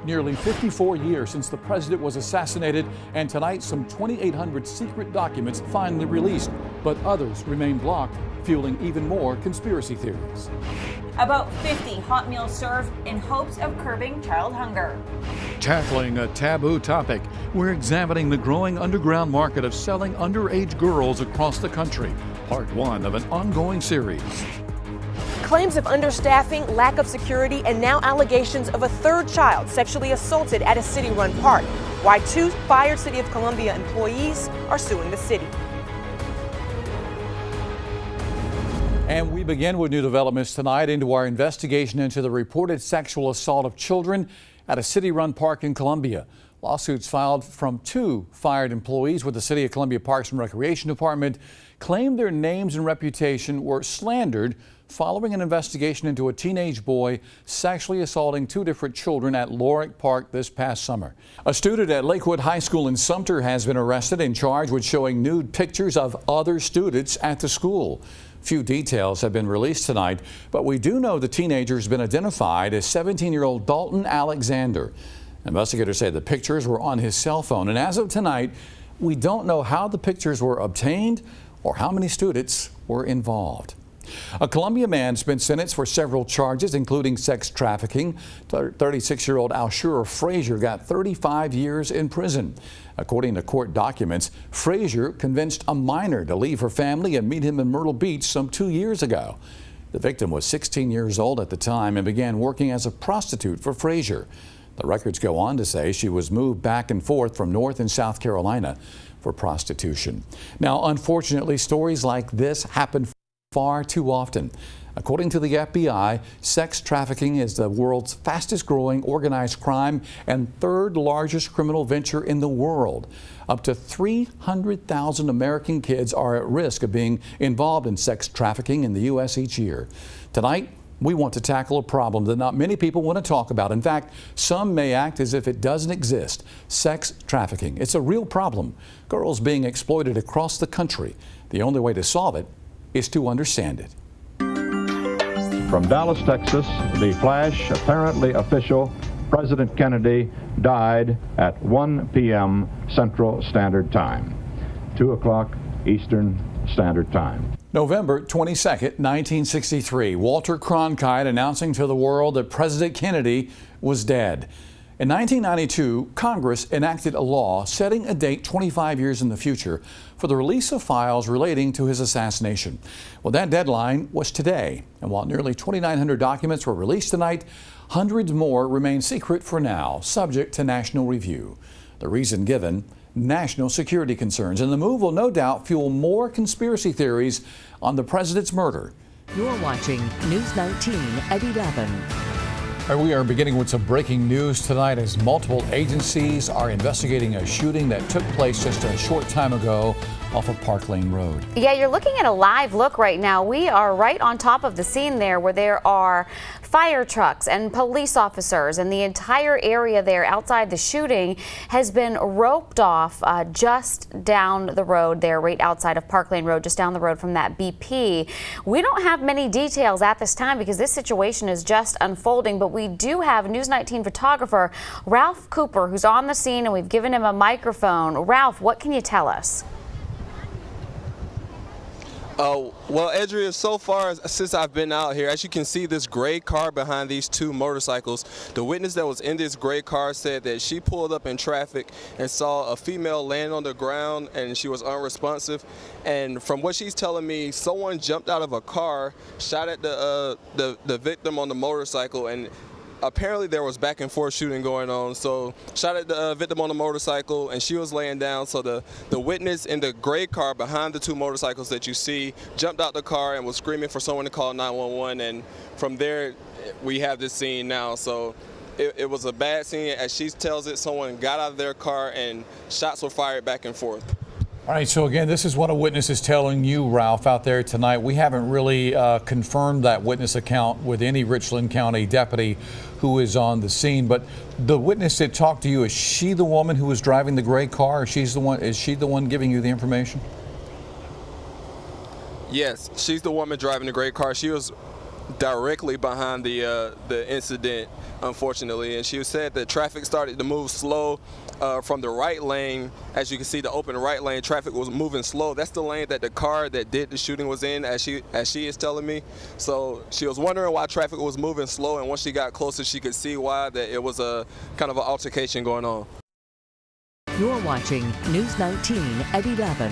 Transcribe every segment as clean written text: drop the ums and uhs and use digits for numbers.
Nearly 54 years since the president was assassinated, and tonight some 2,800 secret documents finally released, but others remain blocked, fueling even more conspiracy theories. About 50 hot meals served in hopes of curbing child hunger. Tackling a taboo topic, we're examining the growing underground market of selling underage girls across the country. Part 1 of an ongoing series. Claims of understaffing, lack of security, and now allegations of a third child sexually assaulted at a city-run park. Why 2 fired City of Columbia employees are suing the city. And we begin with new developments tonight into our investigation into the reported sexual assault of children at a city-run park in Columbia. Lawsuits filed from 2 fired employees with the City of Columbia Parks and Recreation Department claim their names and reputation were slandered following an investigation into a teenage boy sexually assaulting 2 different children at Lorick Park this past summer. A student at Lakewood High School in Sumter has been arrested and charged with showing nude pictures of other students at the school. Few details have been released tonight, but we do know the teenager has been identified as 17-year-old Dalton Alexander. Investigators say the pictures were on his cell phone, and as of tonight, we don't know how the pictures were obtained or how many students were involved. A Columbia man's been sentenced for several charges, including sex trafficking. 36-year-old Alshura Frazier got 35 years in prison. According to court documents, Frazier convinced a minor to leave her family and meet him in Myrtle Beach some 2 years ago. The victim was 16 years old at the time and began working as a prostitute for Frazier. The records go on to say she was moved back and forth from North and South Carolina for prostitution. Now, unfortunately, stories like this happen far too often. According to the FBI, sex trafficking is the world's fastest growing organized crime and 3rd largest criminal venture in the world. Up to 300,000 American kids are at risk of being involved in sex trafficking in the U.S. each year. Tonight, we want to tackle a problem that not many people want to talk about. In fact, some may act as if it doesn't exist. Sex trafficking. It's a real problem. Girls being exploited across the country. The only way to solve it is to understand it. From Dallas, Texas, the flash, apparently official, President Kennedy died at 1 p.m. Central Standard Time, 2 o'clock Eastern Standard Time. November 22nd, 1963, Walter Cronkite announcing to the world that President Kennedy was dead. In 1992, Congress enacted a law setting a date 25 years in the future for the release of files relating to his assassination. Well, that deadline was today, and while nearly 2,900 documents were released tonight, hundreds more remain secret for now, subject to national review. The reason given, national security concerns, and the move will no doubt fuel more conspiracy theories on the president's murder. You're watching News 19 at 11. We are beginning with some breaking news tonight as multiple agencies are investigating a shooting that took place just a short time ago off of Park Lane Road. Yeah, you're looking at a live look right now. We are right on top of the scene there where there are fire trucks and police officers, and the entire area there outside the shooting has been roped off just down the road there, right outside of Park Lane Road, just down the road from that BP. We don't have many details at this time because this situation is just unfolding, but we do have News 19 photographer Ralph Cooper, who's on the scene, and we've given him a microphone. Ralph, what can you tell us? Well, Adria, so far since I've been out here, as you can see this gray car behind these 2 motorcycles, the witness that was in this gray car said that she pulled up in traffic and saw a female land on the ground and she was unresponsive. And from what she's telling me, someone jumped out of a car, shot at the victim on the motorcycle, and apparently there was back and forth shooting going on. So shot at the victim on the motorcycle and she was laying down. So the witness in the gray car behind the 2 motorcycles that you see jumped out the car and was screaming for someone to call 911. And from there we have this scene now. So it was a bad scene. As she tells it, someone got out of their car and shots were fired back and forth. All right, so again, this is what a witness is telling you, Ralph, out there tonight. We haven't really confirmed that witness account with any Richland County deputy who is on the scene, but the witness that talked to you, is she the woman who was driving the gray car, or is she the one giving you the information? Yes, she's the woman driving the gray car. She was directly behind the incident, unfortunately. And she said that traffic started to move slow from the right lane. As you can see, the open right lane, traffic was moving slow. That's the lane that the car that did the shooting was in, as she is telling me. So she was wondering why traffic was moving slow, and once she got closer, she could see why, that it was a kind of an altercation going on. You're watching News 19 at 11.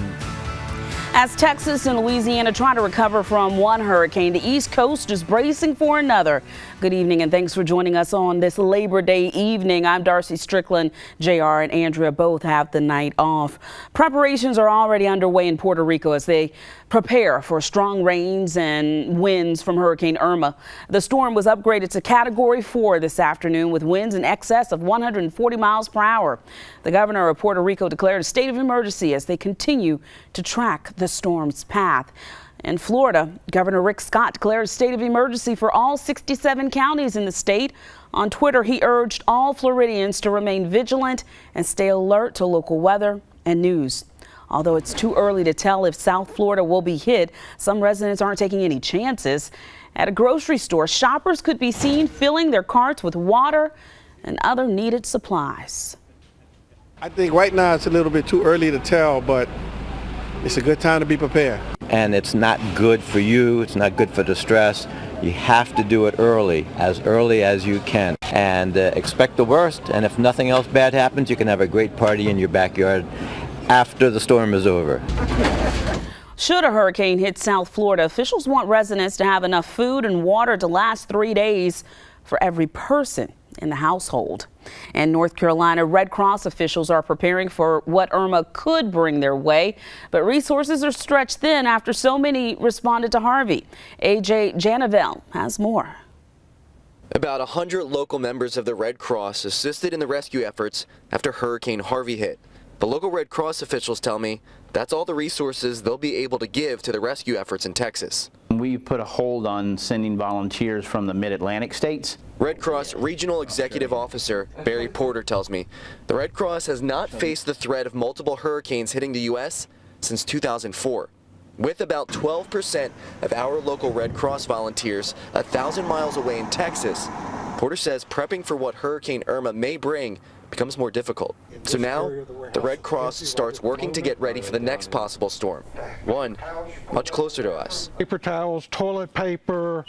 As Texas and Louisiana try to recover from one hurricane, the East Coast is bracing for another. Good evening and thanks for joining us on this Labor Day evening. I'm Darcy Strickland. JR and Andrea both have the night off. Preparations are already underway in Puerto Rico as they prepare for strong rains and winds from Hurricane Irma. The storm was upgraded to Category 4 this afternoon with winds in excess of 140 miles per hour. The governor of Puerto Rico declared a state of emergency as they continue to track the storm's path. In Florida, Governor Rick Scott declared a state of emergency for all 67 counties in the state. On Twitter, he urged all Floridians to remain vigilant and stay alert to local weather and news. Although it's too early to tell if South Florida will be hit, some residents aren't taking any chances. At a grocery store, shoppers could be seen filling their carts with water and other needed supplies. I think right now it's a little bit too early to tell, but it's a good time to be prepared. And it's not good for you, it's not good for the stress. You have to do it early as you can, and expect the worst, and if nothing else bad happens, you can have a great party in your backyard after the storm is over. Should a hurricane hit South Florida, officials want residents to have enough food and water to last 3 days for every person in the household. In North Carolina, Red Cross officials are preparing for what Irma could bring their way, but resources are stretched thin after so many responded to Harvey. AJ Janavel has more. About 100 local members of the Red Cross assisted in the rescue efforts after Hurricane Harvey hit. The local Red Cross officials tell me that's all the resources they'll be able to give to the rescue efforts in Texas. We put a hold on sending volunteers from the mid-Atlantic states. Red Cross Regional Executive Officer Barry Porter tells me the Red Cross has not faced the threat of multiple hurricanes hitting the U.S. since 2004. With about 12% of our local Red Cross volunteers 1,000 miles away in Texas, Porter says prepping for what Hurricane Irma may bring becomes more difficult. So now, the Red Cross starts working to get ready for the next possible storm, one much closer to us. Paper towels, toilet paper,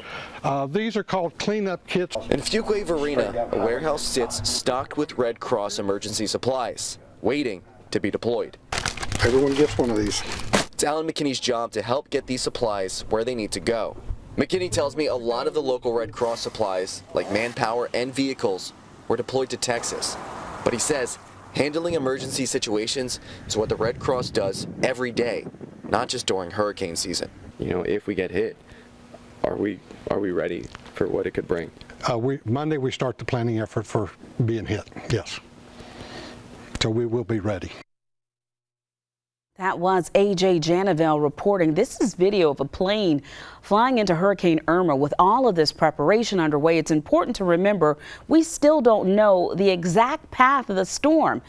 these are called cleanup kits. In Fuquay Varina, a warehouse sits stocked with Red Cross emergency supplies, waiting to be deployed. Everyone gets one of these. It's Alan McKinney's job to help get these supplies where they need to go. McKinney tells me a lot of the local Red Cross supplies, like manpower and vehicles, were deployed to Texas. But he says handling emergency situations is what the Red Cross does every day, not just during hurricane season. You know, if we get hit, are we ready for what it could bring? Monday we start the planning effort for being hit, yes. So we will be ready. That was AJ Janavel reporting. This is video of a plane flying into Hurricane Irma. With all of this preparation underway, it's important to remember we still don't know the exact path of the storm.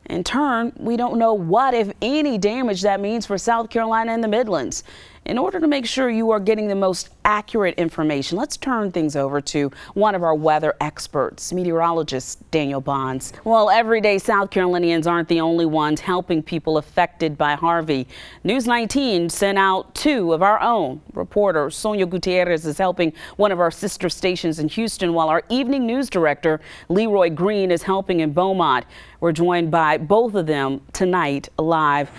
In turn, we don't know what, if any, damage that means for South Carolina and the Midlands. In order to make sure you are getting the most accurate information, let's turn things over to one of our weather experts, meteorologist Daniel Bonds. Well, everyday South Carolinians aren't the only ones helping people affected by Harvey. News 19 sent out two of our own. Reporter Sonia Gutierrez is helping one of our sister stations in Houston, while our evening news director Leroy Green is helping in Beaumont. We're joined by both of them tonight live.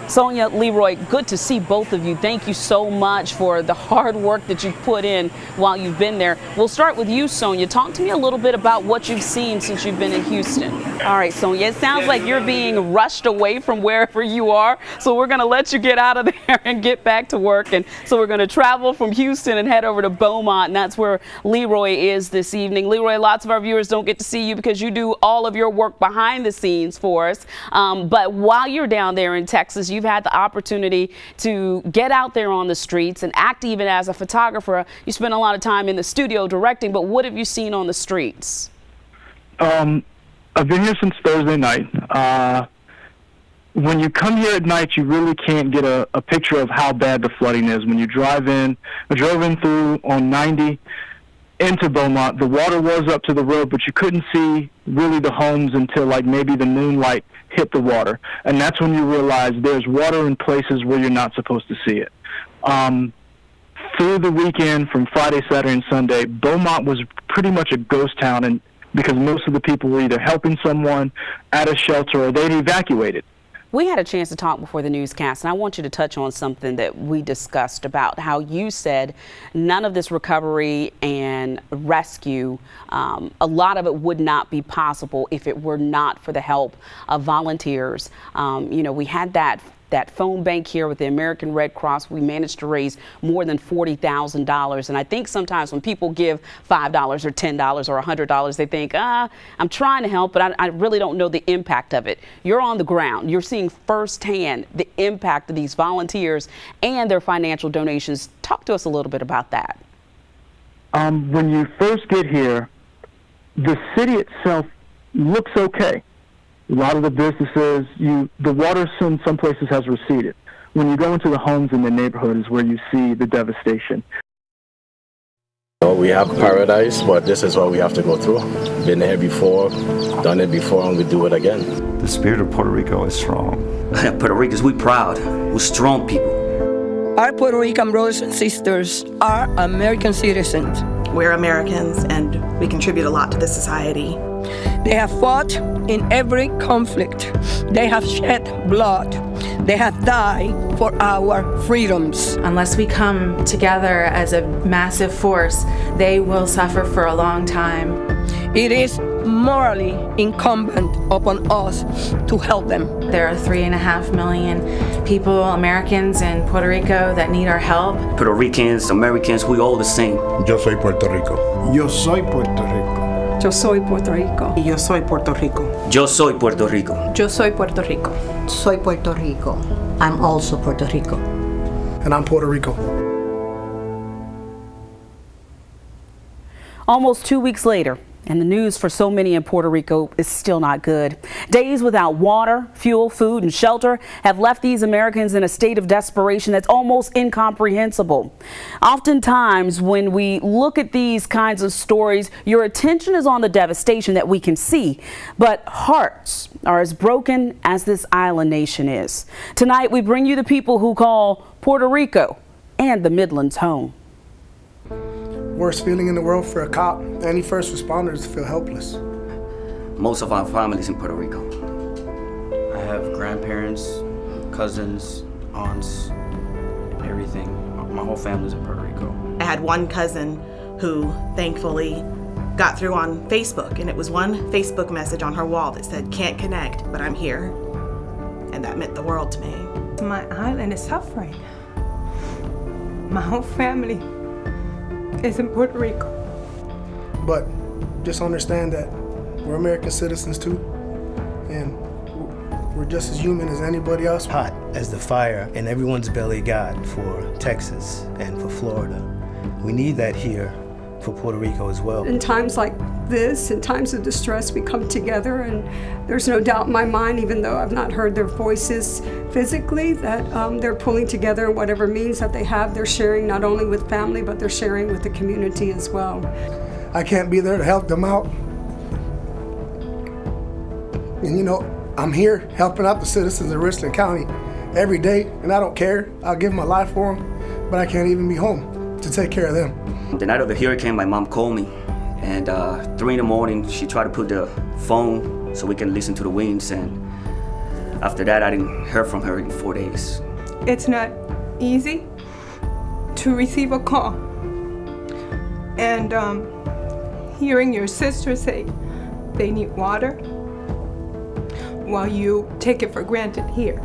Sonia, Leroy, good to see both of you. Thank you so much for the hard work that you've put in while you've been there. We'll start with you, Sonia. Talk to me a little bit about what you've seen since you've been in Houston. All right, Sonia, it sounds like you're being rushed away from wherever you are, so we're going to let you get out of there and get back to work. And so we're going to travel from Houston and head over to Beaumont, and that's where Leroy is this evening. Leroy, lots of our viewers don't get to see you because you do all of your work behind the scenes for us. But while you're down there in Texas, you've had the opportunity to get out there on the streets and act even as a photographer. You spend a lot of time in the studio directing, but what have you seen on the streets? I've been here since Thursday night. when you come here at night, you really can't get a picture of how bad the flooding is. When you drive in, I drove in through on 90 into Beaumont. The water was up to the road, but you couldn't see really the homes until like maybe the moonlight hit the water. And that's when you realize there's water in places where you're not supposed to see it. Through the weekend, from Friday, Saturday, and Sunday, Beaumont was pretty much a ghost town, and because most of the people were either helping someone at a shelter or they'd evacuated. We had a chance to talk before the newscast, and I want you to touch on something that we discussed about how you said none of this recovery and rescue, a lot of it would not be possible if it were not for the help of volunteers. You know, we had that phone bank here with the American Red Cross. We managed to raise more than $40,000. And I think sometimes when people give $5 or $10 or $100, they think, I'm trying to help, but I really don't know the impact of it. You're on the ground. You're seeing firsthand the impact of these volunteers and their financial donations. Talk to us a little bit about that. When you first get here, the city itself looks okay. A lot of the businesses, the water in some places has receded. When you go into the homes in the neighborhood is where you see the devastation. We have paradise, but this is what we have to go through. Been here before, done it before, and we do it again. The spirit of Puerto Rico is strong. Puerto Ricans, we proud. We're strong people. Our Puerto Rican brothers and sisters are American citizens. We're Americans, and we contribute a lot to this society. They have fought in every conflict. They have shed blood. They have died for our freedoms. Unless we come together as a massive force, they will suffer for a long time. It is morally incumbent upon us to help them. There are 3.5 million people, Americans in Puerto Rico, that need our help. Puerto Ricans, Americans, we all the same. Yo soy Puerto Rico. Yo soy Puerto Rico. Yo soy Puerto Rico. Yo soy Puerto Rico. Yo soy Puerto Rico. Yo soy Puerto Rico. Soy Puerto Rico. I'm also Puerto Rico. And I'm Puerto Rico. Almost 2 weeks later, and the news for so many in Puerto Rico is still not good. Days without water, fuel, food, and shelter have left these Americans in a state of desperation that's almost incomprehensible. Oftentimes, when we look at these kinds of stories, your attention is on the devastation that we can see, but hearts are as broken as this island nation is. Tonight, we bring you the people who call Puerto Rico and the Midlands home. Worst feeling in the world for a cop, any first responders to feel helpless. Most of our families in Puerto Rico. I have grandparents, cousins, aunts, everything. My whole family's in Puerto Rico. I had one cousin who thankfully got through on Facebook, and it was one Facebook message on her wall that said, "Can't connect, but I'm here." And that meant the world to me. My island is suffering. My whole family is in Puerto Rico. But just understand that we're American citizens too, and we're just as human as anybody else. Hot as the fire in everyone's belly got for Texas and for Florida. We need that here for Puerto Rico as well. In times like this, in times of distress, we come together, and there's no doubt in my mind, even though I've not heard their voices physically, that they're pulling together in whatever means that they have. They're sharing not only with family, but they're sharing with the community as well. I can't be there to help them out. And you know, I'm here helping out the citizens of Richland County every day, and I don't care. I'll give my life for them, but I can't even be home to take care of them. The night of the hurricane, my mom called me, and 3 in the morning, she tried to put the phone so we can listen to the winds, and after that, I didn't hear from her in 4 days. It's not easy to receive a call and hearing your sister say they need water while you take it for granted here.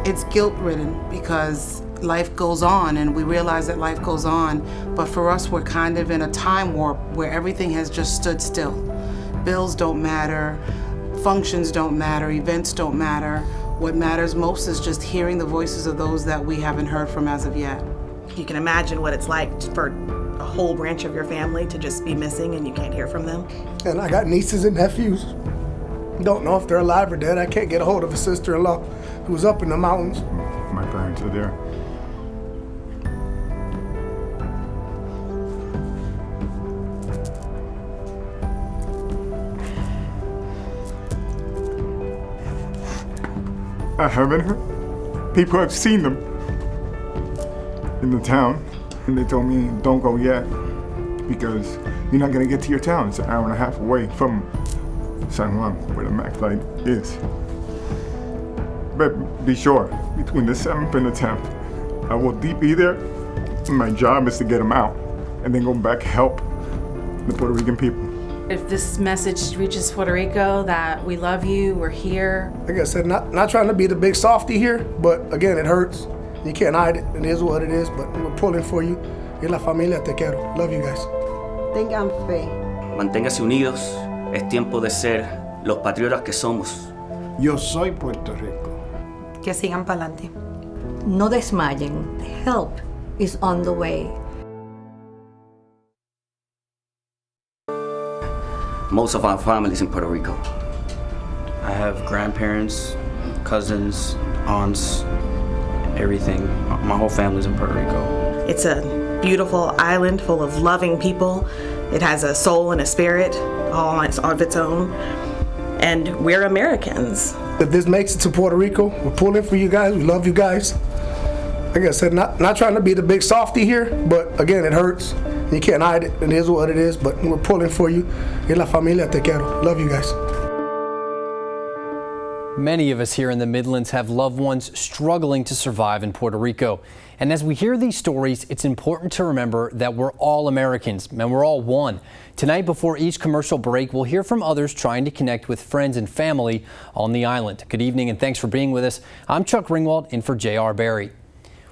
It's guilt-ridden because life goes on, and we realize that life goes on, but for us, we're kind of in a time warp where everything has just stood still. Bills don't matter, functions don't matter, events don't matter. What matters most is just hearing the voices of those that we haven't heard from as of yet. You can imagine what it's like for a whole branch of your family to just be missing and you can't hear from them. And I got nieces and nephews. Don't know if they're alive or dead. I can't get a hold of a sister-in-law He was up in the mountains. My parents are there. I haven't heard. People have seen them in the town, and they told me don't go yet because you're not gonna get to your town. It's an hour and a half away from San Juan, where the MAX flight is. But be sure, between the 7th and the 10th, I will be there. My job is to get them out and then go back help the Puerto Rican people. If this message reaches Puerto Rico that we love you, we're here. Like I said, not trying to be the big softy here, but again, it hurts. You can't hide it. It is what it is, but we're pulling for you. Y la familia te quiero. Love you guys. Tengan fe. Manténgase unidos. Es tiempo de ser los patriotas que somos. Yo soy Puerto Rico. Que sigan pa'lante. No desmayen. Help is on the way. Most of our families in Puerto Rico. I have grandparents, cousins, aunts, everything. My whole family's in Puerto Rico. It's a beautiful island full of loving people. It has a soul and a spirit all of its own. And we're Americans. If this makes it to Puerto Rico, we're pulling for you guys. We love you guys. Like I said, not trying to be the big softy here, but again, it hurts. You can't hide it. It is what it is, but we're pulling for you. Y la familia te quiero. Love you guys. Many of us here in the Midlands have loved ones struggling to survive in Puerto Rico. And as we hear these stories, it's important to remember that we're all Americans and we're all one. Tonight, before each commercial break, we'll hear from others trying to connect with friends and family on the island. Good evening and thanks for being with us. I'm Chuck Ringwald in for J.R. Barry.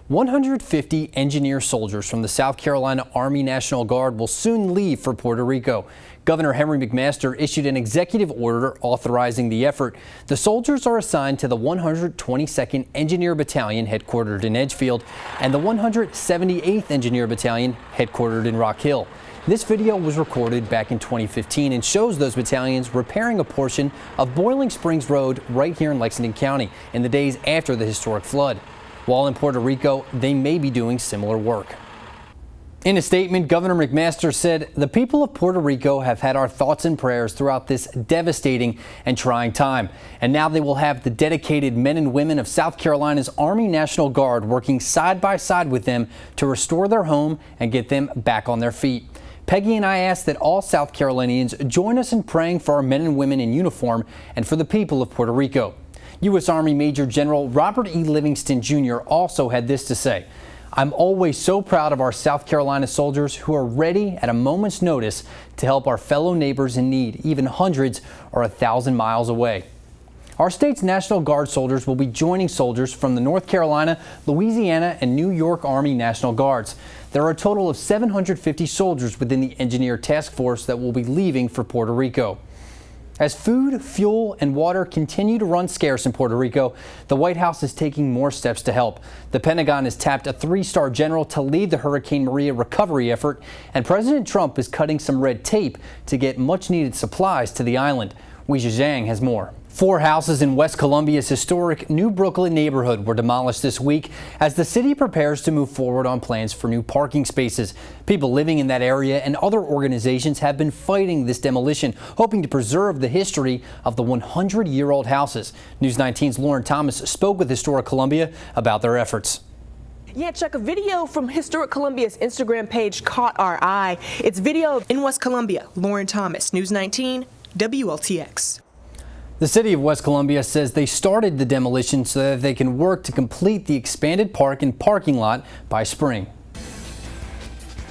150 engineer soldiers from the South Carolina Army National Guard will soon leave for Puerto Rico. Governor Henry McMaster issued an executive order authorizing the effort. The soldiers are assigned to the 122nd Engineer Battalion headquartered in Edgefield and the 178th Engineer Battalion headquartered in Rock Hill. This video was recorded back in 2015 and shows those battalions repairing a portion of Boiling Springs Road right here in Lexington County in the days after the historic flood. While in Puerto Rico, they may be doing similar work. In a statement, Governor McMaster said, "The people of Puerto Rico have had our thoughts and prayers throughout this devastating and trying time. And now they will have the dedicated men and women of South Carolina's Army National Guard working side by side with them to restore their home and get them back on their feet." Peggy and I ask that all South Carolinians join us in praying for our men and women in uniform and for the people of Puerto Rico. U.S. Army Major General Robert E. Livingston Jr. also had this to say, "I'm always so proud of our South Carolina soldiers who are ready at a moment's notice to help our fellow neighbors in need, even hundreds or 1,000 miles away." Our state's National Guard soldiers will be joining soldiers from the North Carolina, Louisiana, and New York Army National Guards. There are a total of 750 soldiers within the Engineer Task Force that will be leaving for Puerto Rico. As food, fuel, and water continue to run scarce in Puerto Rico, the White House is taking more steps to help. The Pentagon has tapped a 3-star general to lead the Hurricane Maria recovery effort, and President Trump is cutting some red tape to get much-needed supplies to the island. Weijia Zhang has more. 4 houses in West Columbia's historic New Brooklyn neighborhood were demolished this week as the city prepares to move forward on plans for new parking spaces. People living in that area and other organizations have been fighting this demolition, hoping to preserve the history of the 100-year-old houses. News 19's Lauren Thomas spoke with Historic Columbia about their efforts. Yeah, Chuck, a video from Historic Columbia's Instagram page caught our eye. It's video in West Columbia. Lauren Thomas, News 19, WLTX. The city of West Columbia says they started the demolition so that they can work to complete the expanded park and parking lot by spring.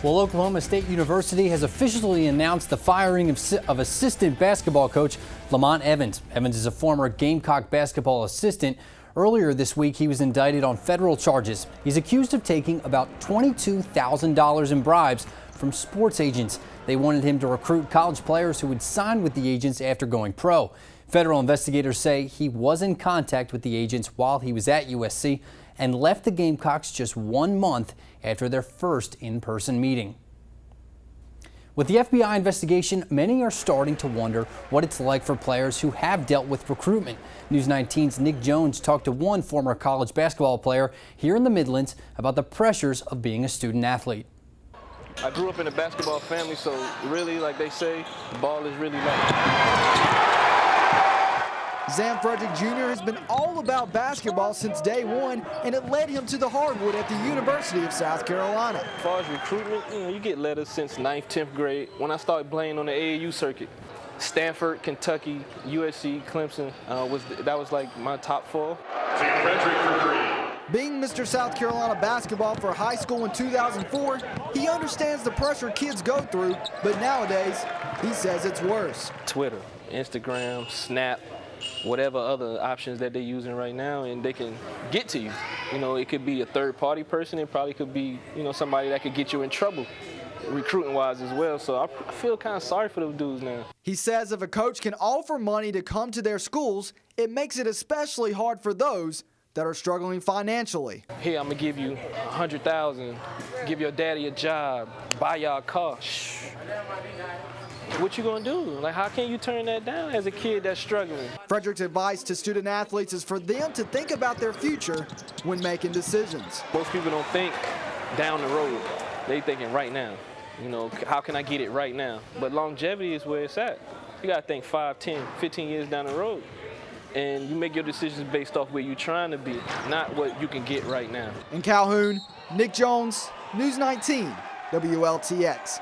Well, Oklahoma State University has officially announced the firing of assistant basketball coach Lamont Evans. Evans is a former Gamecock basketball assistant. Earlier this week, he was indicted on federal charges. He's accused of taking about $22,000 in bribes from sports agents. They wanted him to recruit college players who would sign with the agents after going pro. Federal investigators say he was in contact with the agents while he was at USC and left the Gamecocks just 1 month after their first in-person meeting. With the FBI investigation, many are starting to wonder what it's like for players who have dealt with recruitment. News 19's Nick Jones talked to one former college basketball player here in the Midlands about the pressures of being a student athlete. I grew up in a basketball family, so really, like they say, the ball is really light. Zam Frederick Jr. has been all about basketball since day one, and it led him to the hardwood at the University of South Carolina. As far as recruitment, you get letters since 9th, 10th grade. When I started playing on the AAU circuit, Stanford, Kentucky, USC, Clemson, that was like my top 4. Zam Frederick for 3. Being Mr. South Carolina basketball for high school in 2004, he understands the pressure kids go through, but nowadays, he says it's worse. Twitter, Instagram, Snap, whatever other options that they're using right now, and they can get to you. It could be a third-party person. It probably could be, somebody that could get you in trouble recruiting-wise as well. So I feel kind of sorry for those dudes now. He says if a coach can offer money to come to their schools, it makes it especially hard for those that are struggling financially. Here, I'm gonna give you $100,000, give your daddy a job, buy y'all a car. What you gonna do? Like, how can you turn that down as a kid that's struggling? Frederick's advice to student athletes is for them to think about their future when making decisions. Most people don't think down the road. They thinking right now. How can I get it right now? But longevity is where it's at. You gotta think 5, 10, 15 years down the road. And you make your decisions based off where you're trying to be, not what you can get right now. In Calhoun, Nick Jones, News 19, WLTX.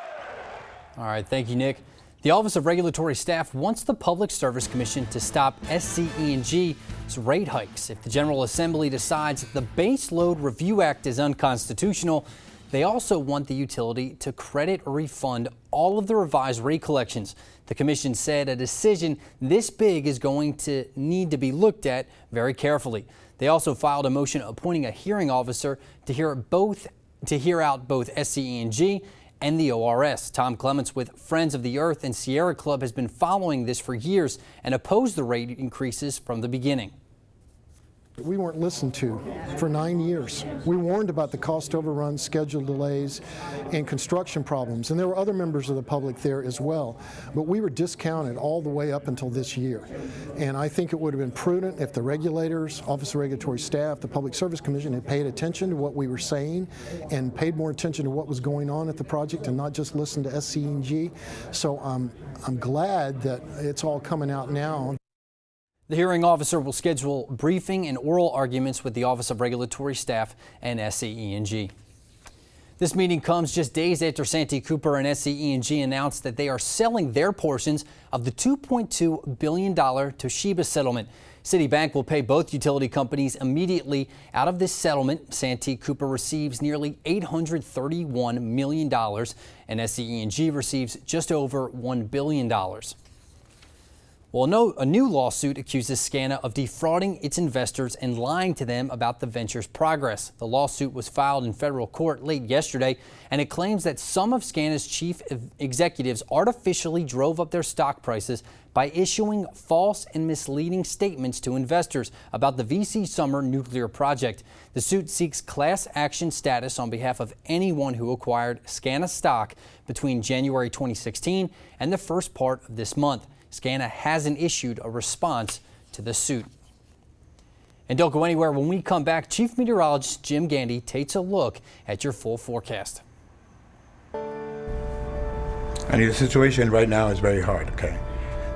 All right, thank you, Nick. The Office of Regulatory Staff wants the Public Service Commission to stop SCE&G's rate hikes. If the General Assembly decides the Base Load Review Act is unconstitutional, they also want the utility to credit or refund all of the revised rate collections. The commission said a decision this big is going to need to be looked at very carefully. They also filed a motion appointing a hearing officer to hear out both SCE&G and the ORS. Tom Clements with Friends of the Earth and Sierra Club has been following this for years and opposed the rate increases from the beginning. We weren't listened to for 9 years. We warned about the cost overruns, schedule delays, and construction problems, and there were other members of the public there as well. But we were discounted all the way up until this year. And I think it would have been prudent if the regulators, Office of Regulatory Staff, the Public Service Commission had paid attention to what we were saying and paid more attention to what was going on at the project and not just listen to SCE&G. So I'm glad that it's all coming out now. The hearing officer will schedule briefing and oral arguments with the Office of Regulatory Staff and SCE&G. This meeting comes just days after Santee Cooper and SCE&G announced that they are selling their portions of the $2.2 billion Toshiba settlement. Citibank will pay both utility companies immediately. Out of this settlement, Santee Cooper receives nearly $831 million and SCE&G receives just over $1 billion. Well, a new lawsuit accuses SCANA of defrauding its investors and lying to them about the venture's progress. The lawsuit was filed in federal court late yesterday, and it claims that some of SCANA's chief executives artificially drove up their stock prices by issuing false and misleading statements to investors about the VC Summer nuclear project. The suit seeks class action status on behalf of anyone who acquired SCANA stock between January 2016 and the first part of this month. SCANA hasn't issued a response to the suit. And don't go anywhere. When we come back, Chief Meteorologist Jim Gandy takes a look at your full forecast. I mean, the situation right now is very hard, okay?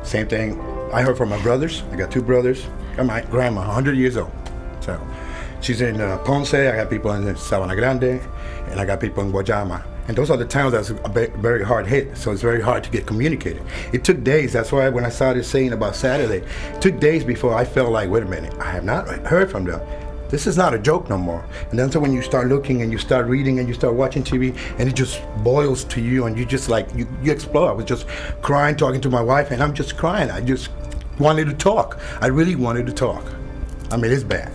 Same thing I heard from my brothers. I got 2 brothers. And my grandma, 100 years old. So she's in Ponce. I got people in Sabana Grande, and I got people in Guayama. And those are the towns that's very hard hit, so it's very hard to get communicated. It took days. That's why when I started saying about Saturday, it took days before I felt like, wait a minute, I have not heard from them. This is not a joke no more. And then so when you start looking and you start reading and you start watching TV and it just boils to you and you just like, you explode. I was just crying, talking to my wife, and I'm just crying. I just wanted to talk. I really wanted to talk. I mean, it's bad.